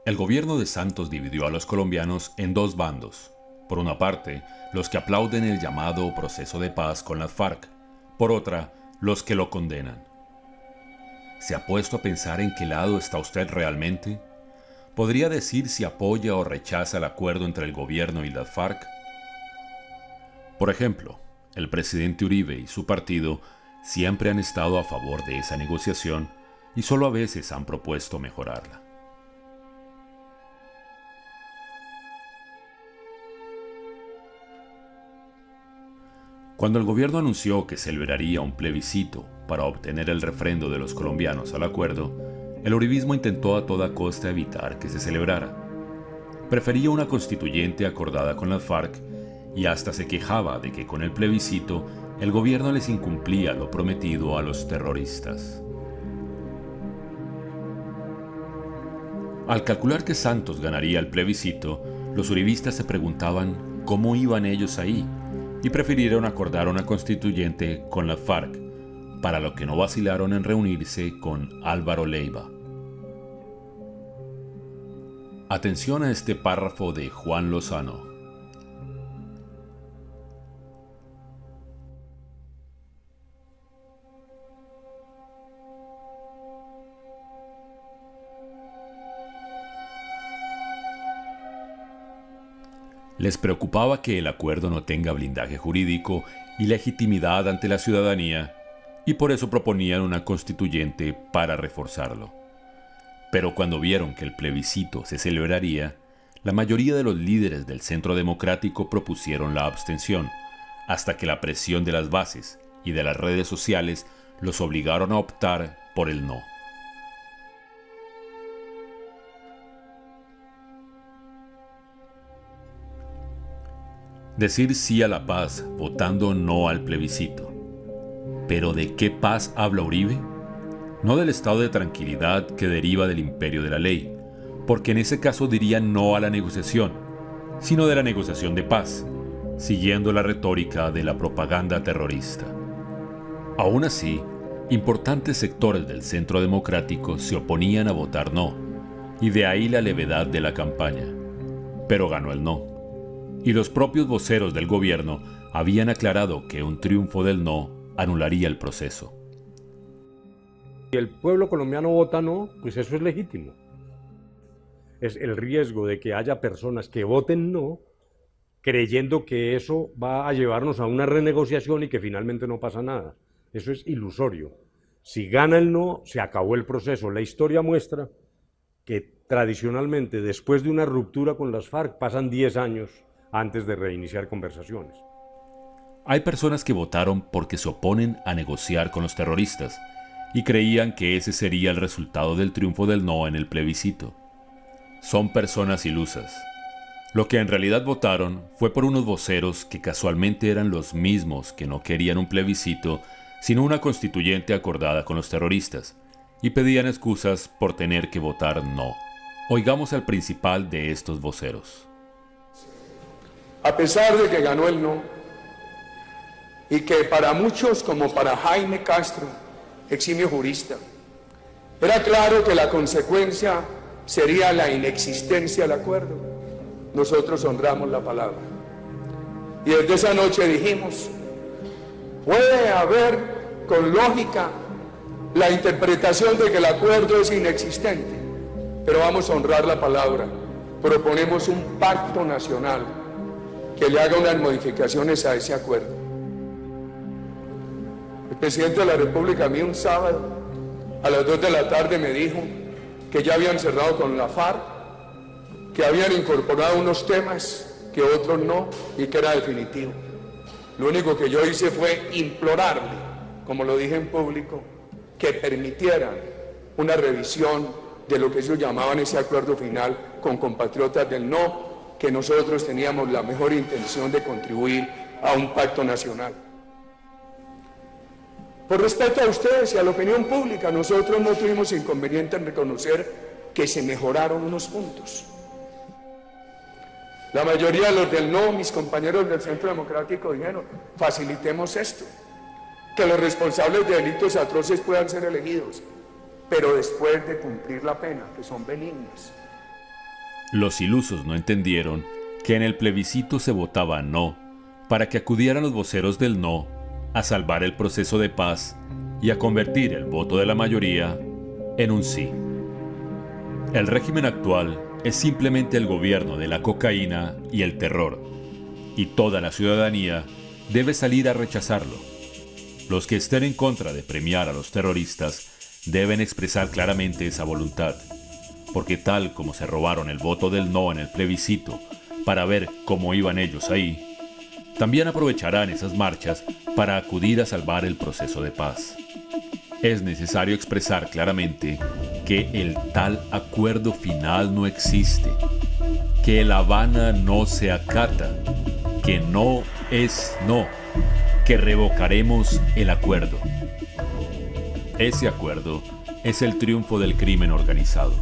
El gobierno de Santos dividió a los colombianos en dos bandos. Por una parte, los que aplauden el llamado proceso de paz con las FARC. Por otra, los que lo condenan. ¿Se ha puesto a pensar en qué lado está usted realmente? ¿Podría decir si apoya o rechaza el acuerdo entre el gobierno y las FARC? Por ejemplo, el presidente Uribe y su partido siempre han estado a favor de esa negociación y solo a veces han propuesto mejorarla. Cuando el gobierno anunció que celebraría un plebiscito para obtener el refrendo de los colombianos al acuerdo, el uribismo intentó a toda costa evitar que se celebrara. Prefería una constituyente acordada con las FARC y hasta se quejaba de que con el plebiscito el gobierno les incumplía lo prometido a los terroristas. Al calcular que Santos ganaría el plebiscito, los uribistas se preguntaban cómo iban ellos ahí y prefirieron acordar una constituyente con las FARC, para lo que no vacilaron en reunirse con Álvaro Leiva. Atención a este párrafo de Juan Lozano. Les preocupaba que el acuerdo no tenga blindaje jurídico y legitimidad ante la ciudadanía, y por eso proponían una constituyente para reforzarlo. Pero cuando vieron que el plebiscito se celebraría, la mayoría de los líderes del Centro Democrático propusieron la abstención, hasta que la presión de las bases y de las redes sociales los obligaron a optar por el no. Decir sí a la paz votando no al plebiscito. ¿Pero de qué paz habla Uribe? No del estado de tranquilidad que deriva del imperio de la ley, porque en ese caso diría no a la negociación, sino de la negociación de paz, siguiendo la retórica de la propaganda terrorista. Aún así, importantes sectores del Centro Democrático se oponían a votar no, y de ahí la levedad de la campaña. Pero ganó el no. Y los propios voceros del gobierno habían aclarado que un triunfo del no anularía el proceso. Si el pueblo colombiano vota no, pues eso es legítimo. Es el riesgo de que haya personas que voten no, creyendo que eso va a llevarnos a una renegociación y que finalmente no pasa nada. Eso es ilusorio. Si gana el no, se acabó el proceso. La historia muestra que tradicionalmente, después de una ruptura con las FARC, pasan 10 años antes de reiniciar conversaciones. Hay personas que votaron porque se oponen a negociar con los terroristas y creían que ese sería el resultado del triunfo del no en el plebiscito. Son personas ilusas. Lo que en realidad votaron fue por unos voceros que casualmente eran los mismos que no querían un plebiscito, sino una constituyente acordada con los terroristas, y pedían excusas por tener que votar no. Oigamos al principal de estos voceros. A pesar de que ganó el no, y que para muchos, como para Jaime Castro, eximio jurista, era claro que la consecuencia sería la inexistencia del acuerdo, nosotros honramos la palabra. Y desde esa noche dijimos, puede haber con lógica la interpretación de que el acuerdo es inexistente, pero vamos a honrar la palabra. Proponemos un pacto nacional que le haga unas modificaciones a ese acuerdo. El presidente de la República a mí un sábado a las 2 de la tarde me dijo que ya habían cerrado con la FARC, que habían incorporado unos temas que otros no y que era definitivo. Lo único que yo hice fue implorarle, como lo dije en público, que permitieran una revisión de lo que ellos llamaban ese acuerdo final con compatriotas del no, que nosotros teníamos la mejor intención de contribuir a un pacto nacional. Por respeto a ustedes y a la opinión pública, nosotros no tuvimos inconveniente en reconocer que se mejoraron unos puntos. La mayoría de los del no, mis compañeros del Centro Democrático, dijeron, facilitemos esto, que los responsables de delitos atroces puedan ser elegidos, pero después de cumplir la pena, que son benignas. Los ilusos no entendieron que en el plebiscito se votaba no, para que acudieran los voceros del no a salvar el proceso de paz y a convertir el voto de la mayoría en un sí. El régimen actual es simplemente el gobierno de la cocaína y el terror, y toda la ciudadanía debe salir a rechazarlo. Los que estén en contra de premiar a los terroristas deben expresar claramente esa voluntad, porque tal como se robaron el voto del no en el plebiscito para ver cómo iban ellos ahí, también aprovecharán esas marchas para acudir a salvar el proceso de paz. Es necesario expresar claramente que el tal acuerdo final no existe, que La Habana no se acata, que no es no, que revocaremos el acuerdo. Ese acuerdo es el triunfo del crimen organizado.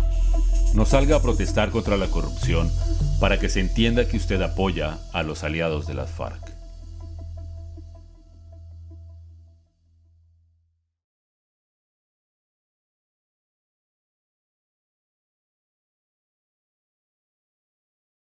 No salga a protestar contra la corrupción para que se entienda que usted apoya a los aliados de las FARC.